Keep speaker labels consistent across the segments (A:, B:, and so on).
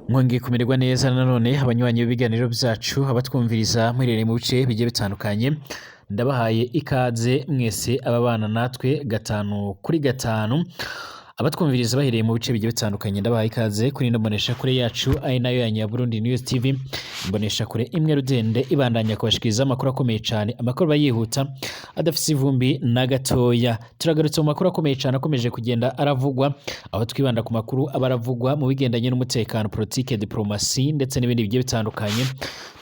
A: Mwongeye kumererwa neza nanone abanywanyi b'ibiganiro byacu abatwumviriza muherereye mu bice bigiye bitandukanye, ndabahaye ikaze mwese ababana natwe gatanu kuri gatanu. Abatwumviriza bahereye mu bice bigiye bitandukanye ndabahaye ikaze kuri ino mboneshakure yacu ari nayo ya Nyaburundi News TV, imboneshakure imwe rudende ibandanya kubashikiriza amakuru akomeye cyane, amakuru bayihuta adafise ivumbi na gatoya. Turagarutse mu makuru akomeye cyane akomeje kugenda aravugwa, aho twibanda ku makuru abaravugwa mu bigendanye n'umutekano, politike, diplomasi ndetse n'ibindi bigiye bitandukanye.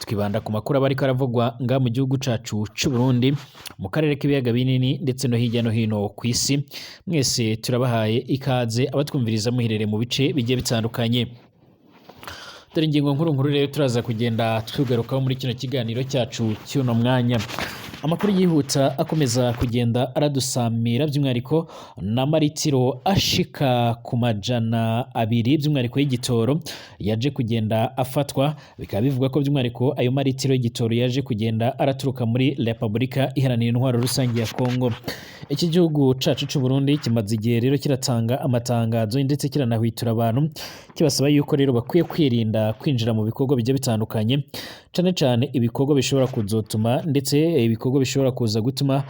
A: Twibanda ku makuru abariko aravugwa nga mu gihugu cacu c'u Burundi, mu karere k'ibiyaga binini ndetse no hirya no hino ku isi. Mwese turabahaye ikaze abatwumviriza muherereye mu bice bigiye bitandukanye. Dore ingingo nkuru rero turaza kugenda tugarukaho muri kino kiganiro cyacu cy'uno mwanya. Amakuru yihuta akomeza kugenda aradusamira by'umwihariko n'amaritiro ashika ku majana abiri by'umwihariko y'igitoro yaje kugenda afatwa, bikaba bivuga ko by'umwihariko ayo maritiro y'igitoro yaje kugenda araturuka muri Repubulika Iharanira Intwaro Rusange ya Kongo. Iki gihugu cacu c'u Burundi kimaze igihe rero kiratanga amatangazo ndetse kiranahwitura abantu kibasaba yuko rero bakwiye kwirinda kwinjira mu bikorwa bigiye bitandukanye, cane cane ibikorwa bishobora kuzotuma ndetse ibikorwa bishobora kuza gutuma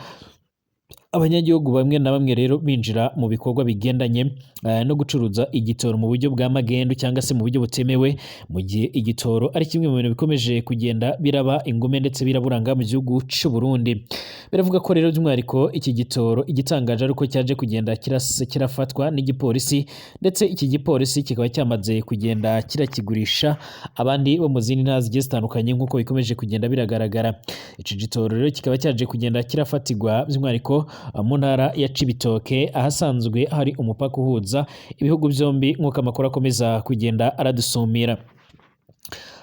A: abanyagihugu bamwe na bamwe rero binjira mu bikorwa bigendanye no gucuruza igitoro mu buryo bwa magendu cyangwa se mu buryo butemewe, mu gihe igitoro ari kimwe mu bintu bikomeje kugenda biraba ingume ndetse biraburanga mu gihugu c'u Burundi. Biravuga ko rero by'umwihariko iki gitoro igitangaje ari uko cyaje kugenda kirafatwa n'igipolisi, ndetse iki gipolisi kikaba cyamaze kugenda kirakigurisha abandi bo mu zindi ntara zigiye zitandukanye nk'uko bikomeje kugenda biragaragara. Ico gitoro rero kikaba cyaje kugenda kirafatirwa by'umwihariko mu ntara ya Cibitoke ahasanzwe hari umupaka uhuza ibihugu byombi nk'uko amakuru akomeza kugenda aradusumira.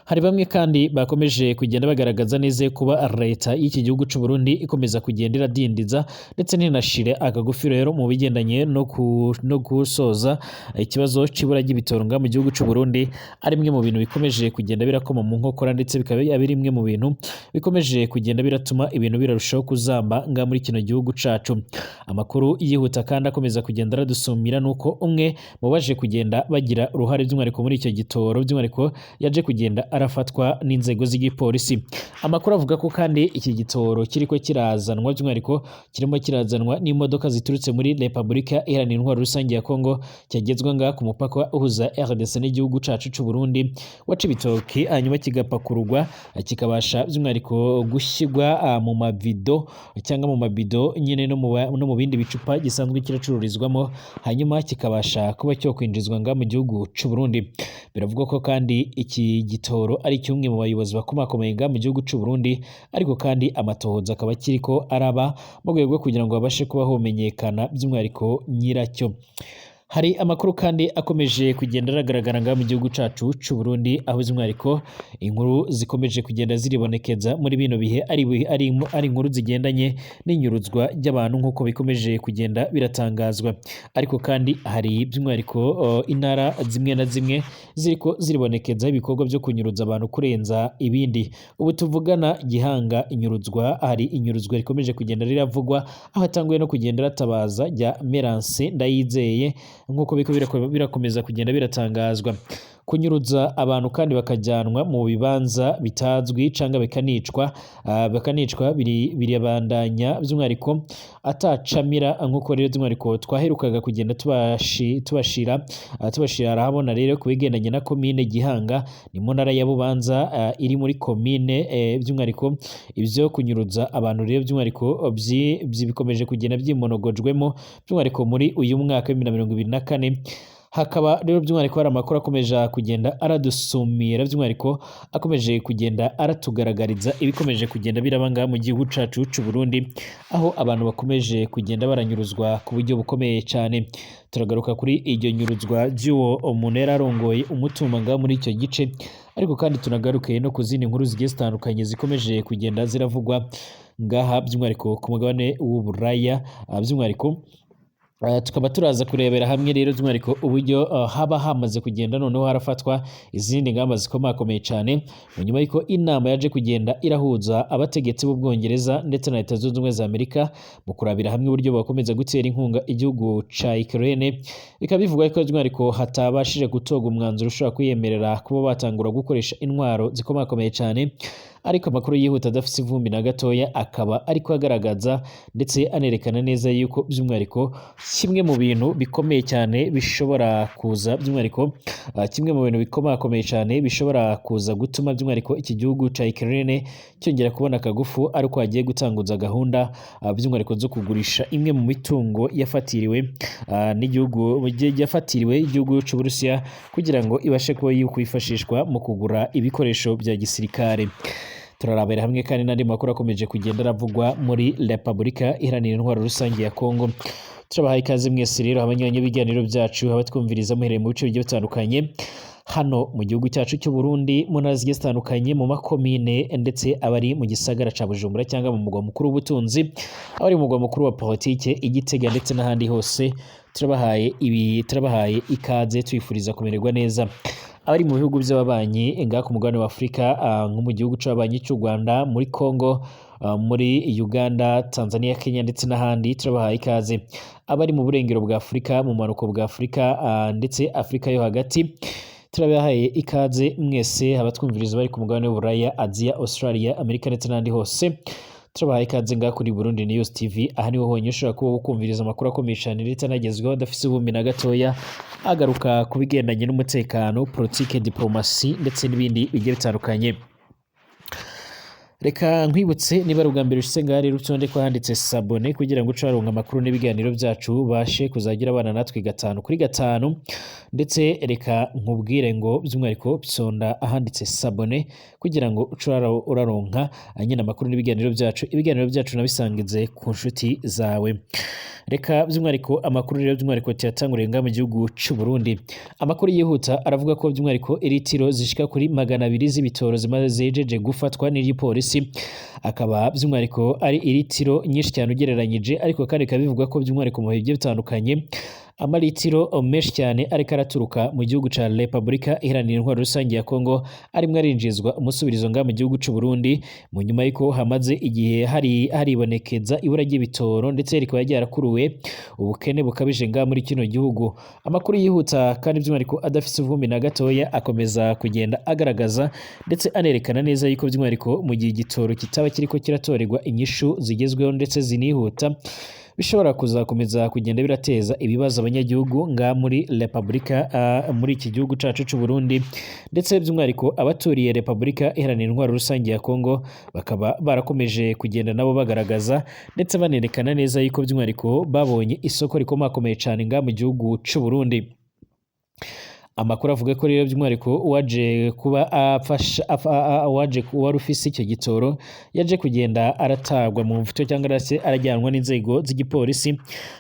A: Hari bamwe kandi bakomeje kugenda bagaragaza neza kuba leta y'iki gihugu c'u Burundi ikomeza kugenda iradindiza ndetse ninashire akagufi rero mu bigendanye no gusoza ikibazo c'ibura ry'ibitoro nga mu gihugu c'u Burundi, ari bimwe mu bintu bikomeje kugenda birakoma mu nkokora ndetse bikaba ari bimwe mu bintu bikomeje kugenda biratuma ibintu birarushaho kuzamba nga muri kino gihugu cacu. Amakuru yihuta kandi akomeza kugenda aradusumira nuko umwe mu baje kugenda bagira uruhare by'umwihariko muri icyo gitoro by'umwihariko yaje kugenda arafatwa n'inzego z'igipolisi. Amakuru avuga ko kandi iki gitoro kiriko kirazanwa by'umwihariko kirimo kirazanwa n'imodoka ziturutse muri Repubulika Iharanira Intwaro Rusange ya Kongo, cyagezwa nga ku mupaka uhuza RDC n'igihugu cacu c'u Burundi wa Cibitoke, hanyuma kigapakururwa kikabasha by'umwihariko gushyirwa mu mavido cyangwa mu mabido nyine no mu bindi bicupa gisanzwe kiracururizwamo, hanyuma kikabasha kuba cyo kwinjizwa nga mu gihugu c'u Burundi. Biravuga ko kandi iki gitoro ari kimwe mu bayobozi bakomakomeye nga mu gihugu c'u Burundi, ariko kandi amatohoza akaba kiriko araba mu rwego rwo kugira ngo babashe kuba homenyekana by'umwihariko nyiracyo. Hari amakuru kandi akomeje kugenda aragaragara nga mu gihugu cacu c'u Burundi, aho by'umwihariko inkuru zikomeje kugenda ziribonekeza muri bino bihe ari inkuru zigendanye n'inyuruzwa ry'abantu nk'uko bikomeje kugenda biratangazwa. Ariko kandi hari by'umwihariko intara zimwe na zimwe ziriko ziribonekeza ibikorwa byo kunyuruza abantu kurenza ibindi. Ubu tuvugana Gihanga hari inyuruzwa rikomeje kugenda riravugwa, aho hatanguye no kugenda ratabaza rya Merance Ndayizeye nk'uko birakomeza kugenda biratangazwa. Kunyuruza abantu kandi bakajyanwa mu bibanza bitazwi cyangwa bikanicwa birabandanya by'umwihariko atacamira, nk'uko rero by'umwihariko twaherukaga kugenda tubashira arahabona rero ku bigendanye na komine Gihanga ni mu ntara ya Bubanza iri muri komine by'umwihariko ibyo kunyuruza abantu rero by'umwihariko bikomeje kugenda byimonogojwemo by'umwihariko muri uyu mwaka wa 2024. Hakaba rero by'umwihariko hari amakuru akomeje kugenda aradusumira by'umwihariko akomeje kugenda aratugaragariza ibikomeje kugenda birabanga mu gihugu cacu c'u Burundi, aho abantu bakomeje kugenda baranyuruzwa ku buryo bukomeye cyane. Turagaruka kuri iryo nyuruzwa ry'uwo umuntu yararongoye umutumba nga muri icyo gice, ariko kandi tunagaruke no ku zindi nkuru zigiye zitandukanye zikomeje kugenda ziravugwa ngaha by'umwihariko ku mugabane w'Uburaya by'umwihariko tukaba turaza kurebera hamwe rero by'umwihariko uburyo haba hamaze kugenda noneho harafatwa izindi ngamba zikomakomeye cyane mu nyuma y'uko inama yaje kugenda irahuza abategetsi b'Ubwongereza ndetse na Leta Zunze Ubumwe za Amerika mu kurabira hamwe uburyo bakomeza gutera inkunga igihugu ca Ukraine. Bikaba bivugwa ko by'umwihariko hatabashije gutoga umwanzuro ushobora kwiyemerera kuba batangura gukoresha intwaro zikomakomeye cyane, ariko amakuru yihuta adafite ivumbi na gatoya akaba ariko agaragaza ndetse anerekana neza yuko by'umwihariko kimwe mu bintu bikomeye cyane bishobora kuza by'umwihariko kimwe mu bintu bikomakomeye cyane bishobora kuza gutuma by'umwihariko iki gihugu ca Ukraine cyongera kubona akagufu, ariko hagiye gutanguza gahunda by'umwihariko zo kugurisha imwe mu mitungo yafatiriwe igihugu cy'Uburusiya kugira ngo ibashe kuba kwifashishwa mu kugura ibikoresho bya gisirikare. Turarabera hamwe kandi n'andi makuru akomeje kugenda aravugwa muri Repubulika Iharanira Intwaro Rusange ya Kongo. Turabahaye ikaze mwese rero abanywanyi b'ibiganiro byacu, abatwumviriza muhereye mu bice bigiye bitandukanye hano mu gihugu cyacu cy'u Burundi, mu ntara zigiye zitandukanye, mu makomine ndetse abari mu gisagara ca Bujumbura cyangwa mu mugwa mukuru w'ubutunzi, abari mu mugwa mukuru wa politike Igitega ndetse n'ahandi hose. Turabahaye ikaze twifuriza kumererwa neza. Abari mu bihugu by'ababanyi ngaha ku mugabane wa Afurika, nko mu gihugu c'ababanyi cy'u Rwanda, muri Congo, muri Uganda, Tanzania, Kenya ndetse n'ahandi, turabahaye ikaze. Abari mu burengero bwa Afurika, mu manuko bwa Afurika ndetse Afurika yo hagati, turabahaye ikaze mwese. Abatwumviriza bari ku mugabane w'Uburaya, Aziya, Australia, Amerika ndetse n'ahandi hose, turabahaye ikaze ngaha kuri Burundi News TV. Aha niho honyine ushobora kuba ukumviriza amakuru akomeye cyane ndetse anagezweho adafise ivumbi na gatoya, agaruka ku bigendanye n'umutekano, politike, diplomasi ndetse n'ibindi bigiye bitandukanye. Reka nkwibutse niba ari ubwa mbere ushitse ngaha rero utonde ko handitse sabone kugira ngo uce waronka amakuru n'ibiganiro byacu ubashe kuzagira abana natwe 5 kuri 5, ndetse reka nkubwire ngo by'umwihariko bisonda ahanditse sabone kugira ngo uce uraronka nyine amakuru n'ibiganiro byacu. Ibiganiro byacu nabisangize ku nshuti zawe. Reka by'umwihariko amakuru rero by'umwihariko tuyatanguriye ngaha mu gihugu cy'u Burundi. Amakuru yihuta aravuga ko by'umwihariko eritiro zishika kuri 200 z'ibitoro zimaze zejeje gufatwa n'igipolisi, akaba by'umwihariko ari eritiro nyinshi cyane ugereranyije, ariko kandi bivugwa ko by'umwihariko mu bihe bitandukanye amalitiro menshi cyane ariko araturuka mu gihugu ca Repubulika Iharanira Intwaro Rusange ya Kongo arimwe arinjizwa umusubirizo ngaha mu gihugu cy'u Burundi, mu nyuma y'uko hamaze igihe haribonekeza ibura ry'ibitoro ndetse rikaba ryarakuruwe ubukene bukabije ngaha muri kino gihugu. Amakuru yihuta kandi by'umwihariko adafise ivumbi na gatoya akomeza kugenda agaragaza ndetse anerekana neza yuko by'umwihariko mu gihe igitoro kitaba kiriko kiratorerwa inyishu zigezweho ndetse zinihuta, bishobora kuzakomeza kugenda birateza ibibazo abanyagihugu nga muri Repubulika muri iki gihugu cacu cy'u Burundi, ndetse by'umwihariko abaturiye Repubulika Iharanira Intwaro Rusange ya Kongo bakaba barakomeje kugenda nabo bagaragaza ndetse banerekana neza yuko by'umwihariko babonye isoko rikomakomeye cyane nga mu gihugu cy'u Burundi. Amakuru avuga ko rero by'umwihariko waje kuba wari ufise icyo gitoro yaje kugenda aratagwa mu mvuto cyangwa arajyanwa n'inzego z'igipolisi,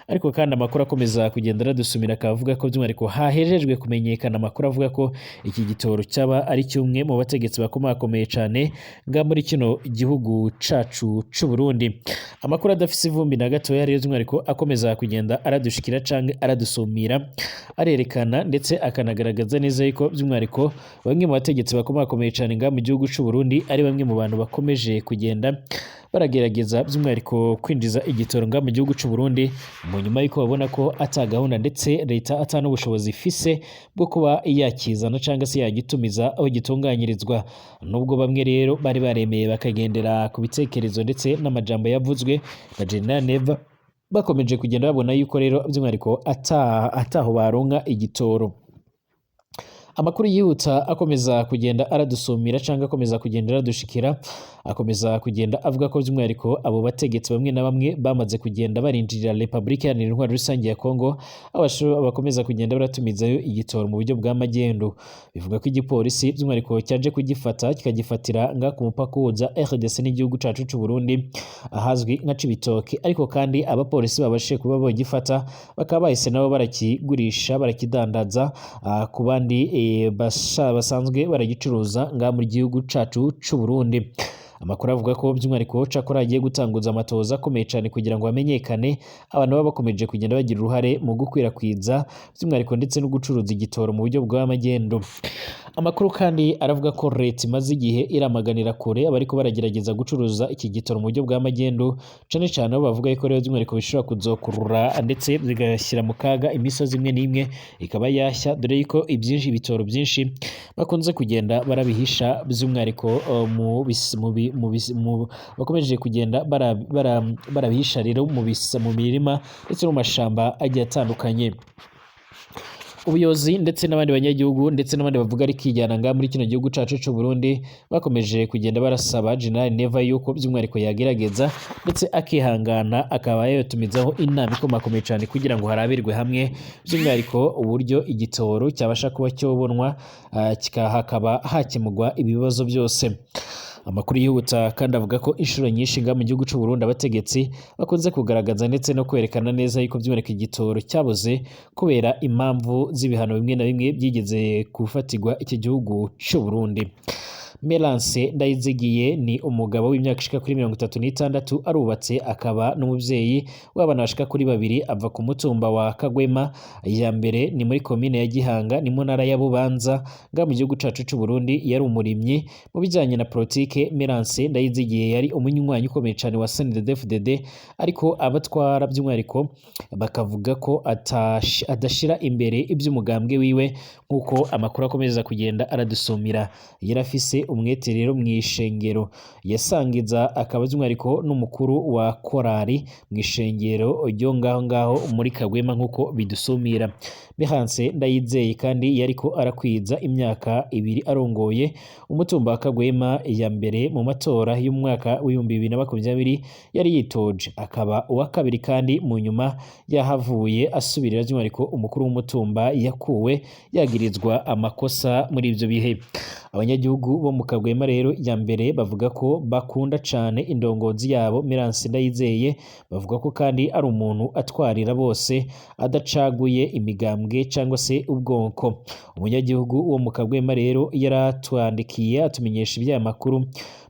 A: ariko kandi amakuru akomeza kugenda aradusumira akavuga ko by'umwihariko hahejejwe kumenyekana amakuru avuga ko iki gitoro cyaba ari cyumwe mu bategetsi bakomakomeye cyane nga muri kino gihugu cacu cy'u Burundi. Amakuru adafise ivumbi na gatoya rero by'umwihariko akomeza kugenda aradushikira canke aradusumira, arerekana ndetse akanagaragaza neza yuko by'umwihariko bamwe mu bategetsi bakomakomeye cyane nga mu gihugu cy'u Burundi ari bamwe mu bantu bakomeje kugenda baragerageza by'umwihariko kwinjiza igitoro nga mu gihugu cy'u Burundi, mu nyuma y'uko babona ko atagahunda ndetse leta atana ubushobozi ifise bwo kuba yakizana cyangwa se yagitumiza aho gitunganyirizwa. Nubwo bamwe rero bari baremeye bakagendera ku bitekerezo ndetse n'amajambo yavuzwe na General Neva, bakomeje kugenda babona yuko rero by'umwihariko ataho baronka igitoro. Amakuru yihuta akomeza kugenda aradusumira cyangwa akomeza kugenda aradushikira, akomeza kugenda avuga ko by'umwihariko abo bategetsi bamwe na bamwe bamaze kugenda barinjirira Repubulika Iharanira Intwaro Rusange ya Kongo, bakomeza kugenda baratumizayo igitoro mu buryo bw'amagendo. Bivuga ko igipolisi by'umwihariko cyaje kugifata kikagifatira nga ku mupaka uhuza RDC n'igihugu cacu cy'u Burundi ahazwi nka Cibitoke, ariko kandi abapolisi babashije kuba bagifata bakaba bahise nabo barakigurisha barakidandaza ku bandi basanzwe baragicuruza nga mu gihugu cacu cy'u Burundi. amakuru avuga ko by'umwihariko cakora agiye gutanguza amatoza akomeye cyane kugira ngo hamenyekane abantu baba bakomeje kugenda bagira uruhare mu gukwirakwiza by'umwihariko ndetse no gucuruza igitoro mu buryo bw'amagendo. Amakuru kandi aravuga ko leta imaze igihe iramaganira kure abariko baragerageza gucuruza iki gitoro mu buryo bw'amagendo, cane cane aho bavuga ko rero by'umwihariko bishobora kuzokurura ndetse bigashyira mu kaga imisozi imwe n'imwe ikaba yashya, dore yuko ibyinshi ibitoro byinshi bakunze kugenda barabihisha by'umwihariko bakomeje kugenda barabihisha rero mu mirima ndetse no mu mashamba agiye atandukanye. Ubuyobozi ndetse n'abandi banyagihugu ndetse n'abandi bavuga ari kijyana nga muri kino gihugu cacu cy'u Burundi bakomeje kugenda barasaba General Neva yuko by'umwihariko yagerageza ndetse akihangana akaba yatumizaho inama ikomakomeye cyane kugira ngo harabirwe hamwe by'umwihariko uburyo igitoro cyabasha kuba cyobonwa hakaba hakemurwa ibibazo byose. Amakuru yihuta kandi avuga ko inshuro nyinshi nga mu gihugu cy'u Burundi abategetsi bakunze kugaragaza ndetse no kwerekana neza yuko by'umwihariko igitoro cyabuze kubera impamvu z'ibihano bimwe na bimwe byigeze gufatirwa iki gihugu cy'u Burundi. Merance Ndayizigiye ni umugabo w'imyaka ishika kuri 36, arubatse akaba n'umuvyeyi w'abana bashika kuri 2, ava ku mutumba wa Kagwema ya mbere ni muri komine ya Gihanga ni mu ntara ya Bubanza nga mu gihugu cacu cy'u Burundi. Yari umurimyi mu bijanye na politike. Merance Ndayizigiye yari umunywanyi ukomeye cyane wa CNDD-FDD, ariko abatwara by'umwihariko bakavuga ko adashira imbere iby'umugambwe wiwe nk'uko amakuru akomeza kugenda aradusumira. Yarafise umwete rero mw'ishengero yasangiza, akaba by'umwihariko n'umukuru wa korari mw'ishengero ryo ngaho muri Kagwema nk'uko bidusumira. Merance Ndayizeye kandi yariko arakwiza imyaka 2 arongoye umutumba wa Kagwema ya mbere mu matora y'umwaka w'2020 yari yitoje, akaba uwa kabiri kandi mu nyuma yahavuye asubirira by'umwihariko umukuru w'umutumba yakuwe yagirizwa amakosa muri ivyo bihe. Abanyagihugu bo mu Kagwema rero ya mbere bavuga ko bakunda cane indongozi yabo Merance Ndayizeye, bavuga ko kandi ari umuntu atwarira bose adacaguye imigambwe cyangwa se ubwoko. Umunyagihugu wo mu Kagwema rero yaratwandikiye atumenyesha iby'aya makuru.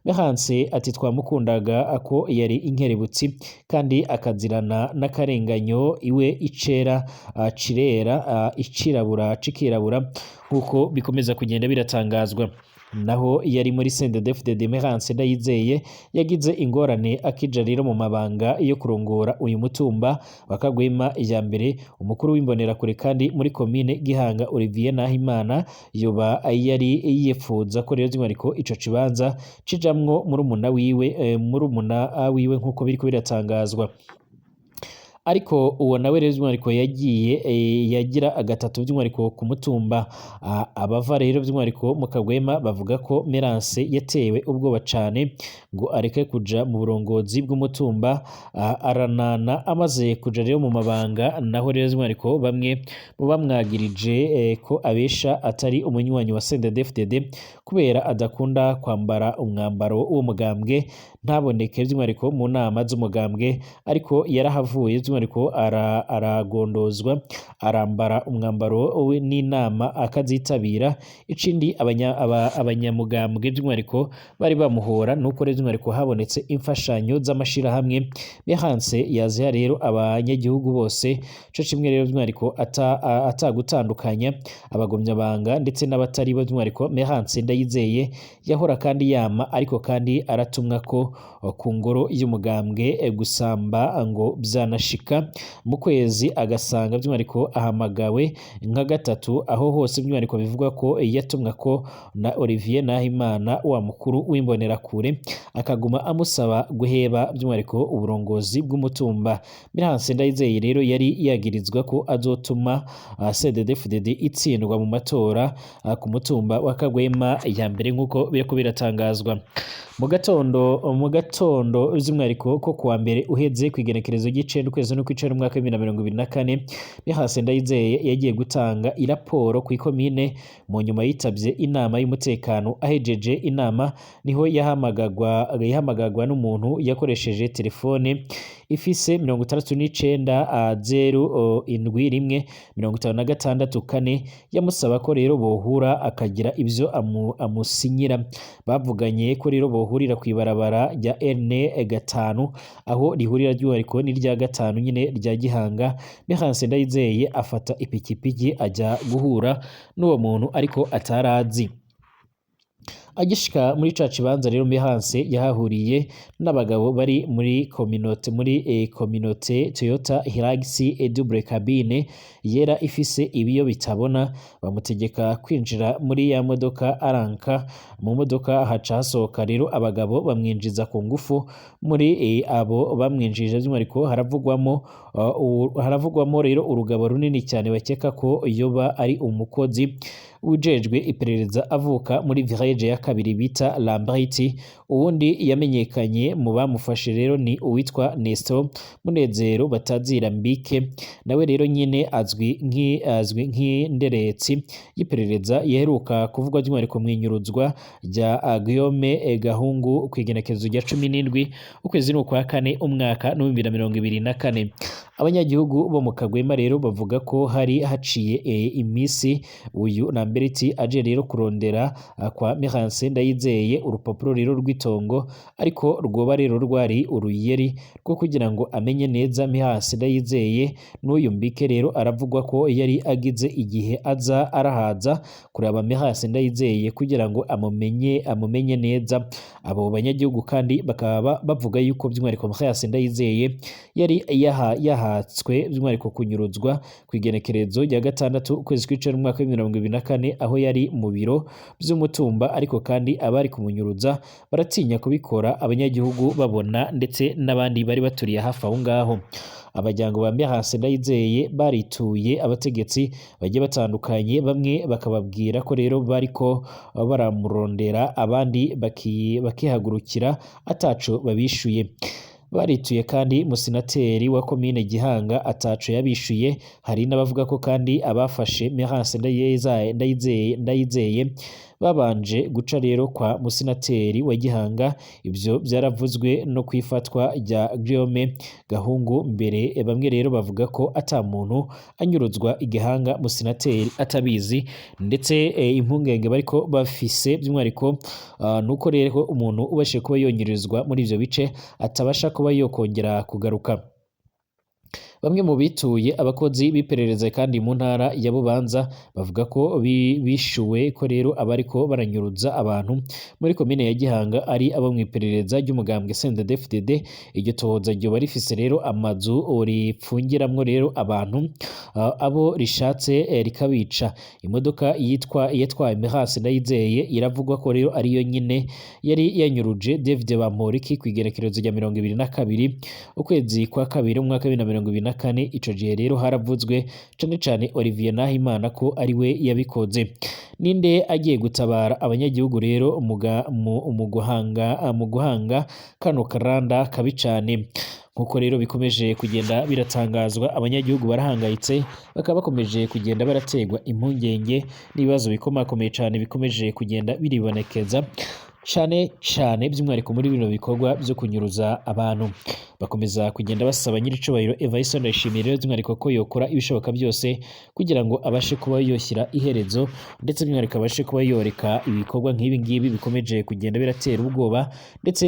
A: Merance ati twamukundaga ako yari inkerebutsi kandi akazirana n'akarenganyo, iwe icera cirera icirabura cikirabura nk'uko bikomeza kugenda biratangazwa. Naho yari muri CNDD-FDD Merance Ndayizeye yagize ingorane akija rero mu mabanga yo kurongora uyu mutumba wa Kagwema ya mbere. Umukuru w'imbonera kure kandi muri komine Gihanga Olivier Nahimana yoba yari yifuza ko rero by'umwihariko ico kibanza cijamwo murumuna wiwe nk'uko biriko biratangazwa, ariko uwo nawe rero by'umwihariko yagiye yagira agatatu by'umwihariko ku mutumba. Abava rero by'umwihariko mu Kagwema bavuga ko Merance yatewe ubwoba cane ngo areke kuja mu burongozi bw'umutumba, aranana amaze kuja rero mu mabanga. Naho rero by'umwihariko bamwe mu bamwagirije ko abesha atari umunywanyi wa CNDD-FDD kubera adakunda kwambara umwambaro w'umugambwe, ntaboneke by'umwihariko mu nama z'umugambwe, ariko yarahavuye by'umwihariko aragondozwa arambara umwambaro n'inama akazitabira. Icindi abanyamugambwe by'umwihariko bari bamuhora nuko rero by'umwihariko habonetse imfashanyo z'amashirahamwe. Merance yaziha rero abanyagihugu bose co kimwe rero by'umwihariko atagutandukanya abagomyabanga ndetse n'abatari bo by'umwihariko. Merance Ndayizeye yahora kandi yama ariko kandi aratumwa ko ku ngoro y'umugambwe gusamba ngo byanashika mu kwezi agasanga by'umwihariko ahamagawe nka gatatu. Aho hose by'umwihariko bivugwa ko yatumwa ko na Olivier Nahimana wa mukuru w'imbonerakure, akaguma amusaba guheba by'umwihariko uburongozi bw'umutumba. Merance Ndayizeye rero yari yagirizwa ko azotuma CNDD-FDD itsindwa mu matora ku mutumba wa Kagwema ya mbere nk'uko biriko biratangazwa. Mu gatondo by'umwihariko ko kuwa mbere uheze kwigenekerezo ry'icenda ukwezi no kw'icenda umwaka w'2024 Merance Ndayizeye yagiye gutanga iraporo ku ikomine. Mu nyuma yitavye inama y'umutekano, ahejeje inama niho yahamagagwa n'umuntu yakoresheje telefone ifise 69 071 56 yamusaba ko rero bohura akagira ivyo amusinyira. Bavuganye ko rero bohurira kw'ibarabara rya N5 aho rihurira ry'uhariko n'irya gatanu nyine rya Gihanga. Mehanse Ndayizeye afata ipikipiki ajya guhura n'uwo muntu ariko atarazi. Agishika muri ca kibanza rero Mehanse yahahuriye n'abagabo bari muri communauté Toyota Hilux double cabine yera ifise ibiyo bitabona. Bamutegeka kwinjira muri ya modoka aranka. Mu modoka haca hasohoka rero abagabo bamwinjiza ku ngufu. Muri abo bamwinjije by'umwihariko haravugwamo rero urugabo runini cyane bakeka ko yoba ari umukozi ujejwe iperereza avuka muri village ya kabiri bita Lambriti. Uwundi yamenyekanye mu bamufashe rero ni uwitwa Nestor Munezero batazira Mbike, nawe rero nyine azwi nk'inderetsi y'iperereza yeheruka kuvugwa by'umwihariko mwinyuruzwa rya Guillaume Gahungu kwigenekezo rya 17 ukwezi n'ukwa kane umwaka 2024. Abanyagihugu bo mu Kagwema rero bavuga ko hari haciye imisi uyu Lamberti aje rero kurondera kwa Mehanse Ndayizeye urupapuro rero rw'itongo, ariko rwoba rero rwari uruyeri rwo kugira ngo amenye neza Mehanse Ndayizeye. N'uyu Mbike rero aravugwa ko yari agize igihe aza arahaza kuraba Mehanse Ndayizeye kugira ngo amumenye neza. Abo banyagihugu kandi bakaba bavuga yuko by'umwihariko Mehanse Ndayizeye yari yahatswe by'umwihariko kunyuruzwa kwigenekerezo rya 6 ukwezi kw'icenda umwaka 2024 aho yari mu biro by'umutumba, ariko kandi abari kumunyuruza baratinya kubikora abanyagihugu babona ndetse n'abandi bari baturiye hafi aho ngaho. Abajyango ba Mehanse Ndayizeye barituye abategetsi bagiye batandukanye, bamwe bakababwira ko rero bariko baramurondera, abandi bakihagurukira ataco babishuye. Barituye kandi musenateri wa komine Gihanga ataco yabishuye. Hari n'abavuga ko kandi abafashe Mehanse Ndayizeye babanje guca rero kwa musenateri wa Gihanga. Ivyo byaravuzwe no kwifatwa rya Guillaume Gahungu mbere. Bamwe rero bavuga ko ata muntu anyuruzwa Igihanga musenateri atabizi, ndetse impungenge bariko bafise by'umwihariko nuko rero umuntu ubashe kuba yonyirizwa muri ivyo bice atabasha kuba yokongera kugaruka. Bamwe mu bituye abakozi biperereza kandi mu ntara ya Bubanza bavuga ko bishuwe ko rero abariko baranyuruza abantu muri komine ya Gihanga ari abo mwiperereza ry'umugambwe CNDD-FDD. Iryo tohoza ryo barifise rero amazu ripfungiramwo rero abantu abo rishatse rikabica. Imodoka yitwaye Mehanse Ndayizeye iravugwa ko rero ariyo nyine yari yanyuruje David Bamporiki kwigenekerezo rya 22 ukwezi kwa kabiri umwaka 2024. Ico gihe rero haravuzwe cane Olivier Nahimana ko ari we yabikoze. Ninde agiye gutabara abanyagihugu rero mu guhanga kano karanda kabi cane. Nkuko rero bikomeje kugenda biratangazwa, abanyagihugu barahangayitse, bakaba bakomeje kugenda barategwa impungenge n'ibibazo bikomakomeye cane bikomeje kugenda biribonekeza cane by'umwihariko muri bino bikorwa byo kunyuruza abantu. Bakomeza kugenda basaba nyiricubahiro Evariste Ndayishimiye rero by'umwihariko ko yokora ibishoboka byose kugira ngo abashe kuba yoshyira iherezo, ndetse by'umwihariko abashe kuba yoreka ibikorwa nk'ibi ngibi bikomeje kugenda biratera ubwoba, ndetse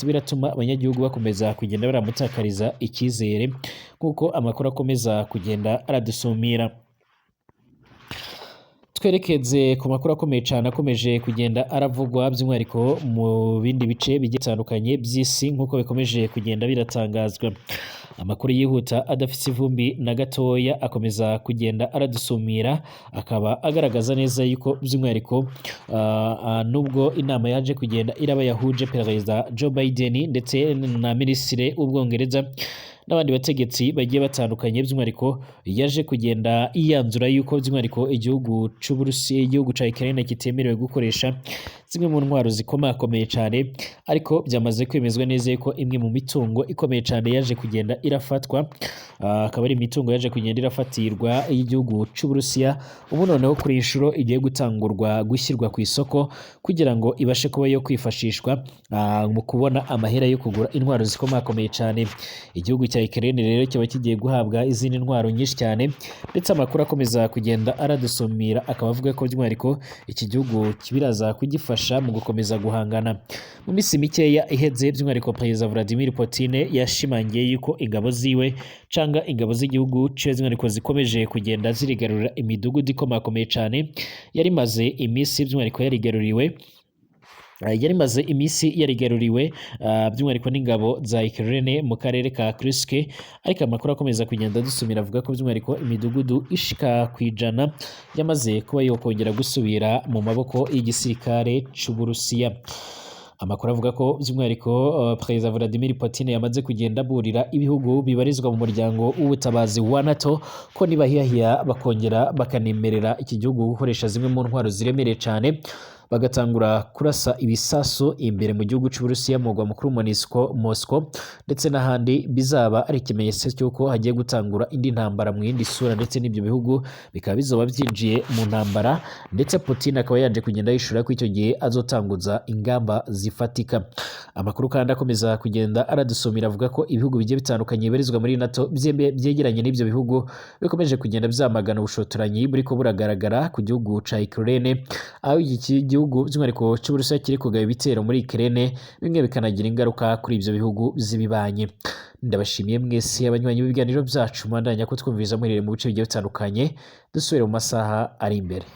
A: biratuma abanyagihugu bakomeza kugenda baramutakariza icyizere nk'uko amakuru akomeza kugenda aradusumira. Twerekeze ku makuru akomeye cyane akomeje kugenda aravugwa by'umwihariko mu bindi bice bigiye bitandukanye by'isi nk'uko bikomeje kugenda biratangazwa. Amakuru yihuta adafite ivumbi na gatoya akomeza kugenda aradusumira, akaba agaragaza neza yuko by'umwihariko nubwo inama yaje kugenda iraba yahuje Perezida Joe Biden ndetse na Minisitiri w'Ubwongereza n'abandi bategetsi bagiye batandukanye, by'umwihariko yaje kugenda iyanzura yuko by'umwihariko igihugu c'Uburusiya, igihugu ca Ukraine kitemerewe gukoresha zimwe mu ntwaro zikomakomeye cyane, ariko byamaze kwemezwa neza ko imwe mu mitungo ikomeye cyane yaje kugenda irafatwa, akaba ari imitungo yaje kugenda irafatirwa y'igihugu cy'Uburusiya, ubu noneho kuri inshuro igiye gutangurwa gushyirwa ku isoko kugira ngo ibashe kuba yo kwifashishwa mu kubona amahera yo kugura intwaro zikomakomeye cyane. Igihugu cya Ukraine rero kiba kigiye guhabwa izindi ntwaro nyinshi cyane, ndetse amakuru akomeza kugenda aradusumira akaba avuga ko by'umwihariko iki gihugu kibiraza kugifasha mu gukomeza guhangana. Mu minsi mikeya iheze by'umwihariko Perezida Vladimir Putin yashimangiye yuko ingabo ziwe canga ingabo z'igihugu ciwe by'umwihariko zikomeje kugenda zirigarurira imidugudu ikomakomeye cyane yari maze iminsi by'umwihariko yarigaruriwe by'umwihariko n'ingabo za Ukraine mu karere ka Kursk, ariko amakuru akomeza kugenda dusumira avuga ko by'umwihariko imidugudu ishika kwijana yamaze kuba yokongera gusubira mu maboko y'igisirikare c'Uburusiya. Amakuru avuga ko by'umwihariko Perezida Vladimir Putin yamaze kugenda aburira ibihugu bibarizwa mu muryango w'ubutabazi wa NATO ko nibahiyahiya bakongera bakanemerera iki gihugu gukoresha zimwe mu ntwaro ziremereye cyane, bagatangura kurasa ibisasu imbere mu gihugu cy'Uburusiya mu mugwa mukuru Moscow, ndetse n'ahandi bizaba ari ikimenyetso cy'uko hagiye gutangura indi ntambara mu yindi sura, ndetse n'ibyo bihugu bikaba bizoba byinjiye mu ntambara, ndetse Putin akaba yaje kugenda yishura ko icyo gihe azotanguza ingamba zifatika. Amakuru kandi akomeza kugenda aradusumira avuga ko ibihugu bigiye bitandukanye bibarizwa muri NATO byegeranye n'ibyo bihugu bikomeje kugenda byamagana ubushotoranyi buriko buragaragara ku gihugu ca Ukraine, aho iki gihugu by'umwihariko cy'Uburusiya kiri kugaba ibitero muri Ukraine, bimwe bikanagira ingaruka kuri ibyo bihugu z'ibibanye. Ndabashimiye mwese abanywanyi b'ibiganiro byacu, mwandanya kutwumviriza muherereye mu bice bigiye bitandukanye, dusubire mu masaha ari imbere.